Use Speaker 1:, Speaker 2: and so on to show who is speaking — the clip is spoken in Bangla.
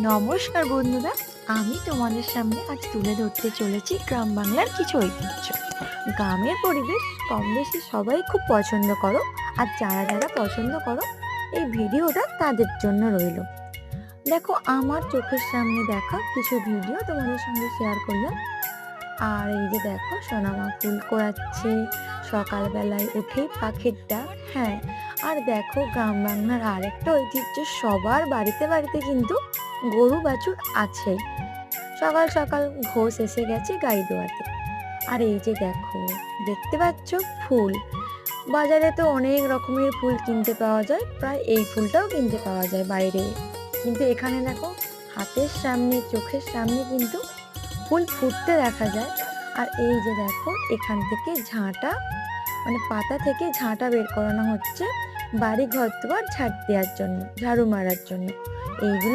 Speaker 1: নমস্কার বন্ধুরা, আমি তোমাদের সামনে আজ তুলে ধরতে চলেছি গ্রাম বাংলার কিছু ঐতিহ্য। গ্রামের পরিবেশ কম বেশি সবাই খুব পছন্দ করো, আর যারা যারা পছন্দ করো এই ভিডিওটা তাদের জন্য রইল। দেখো, আমার চোখের সামনে দেখা কিছু ভিডিও তোমাদের সঙ্গে শেয়ার করলাম। আর এই যে দেখো, সোনামা ফুল কোড়াচ্ছে, সকালবেলায় উঠেই পাখির ডাক। হ্যাঁ, আর দেখো গ্রাম বাংলার আরেকটা ঐতিহ্য, সবার বাড়িতে বাড়িতে কিন্তু গরু বাছুর আছেই। সকাল সকাল ঘোষ এসে গেছে গাই দোয়াতে। আর এই যে দেখো, দেখতে পাচ্ছ ফুল, বাজারে তো অনেক রকমের ফুল কিনতে পাওয়া যায়, প্রায় এই ফুলটাও কিনতে পাওয়া যায় বাইরে, কিন্তু এখানে দেখো হাতের সামনে চোখের সামনে কিন্তু ফুল ফুটতে দেখা যায়। আর এই যে দেখো, এখান থেকে ঝাঁটা, মানে পাতা থেকে ঝাঁটা বের করানো হচ্ছে বাড়ি ঘর দুয়ার ঝাড় দেওয়ার জন্য, ঝাড়ু মারার জন্য। এইগুলো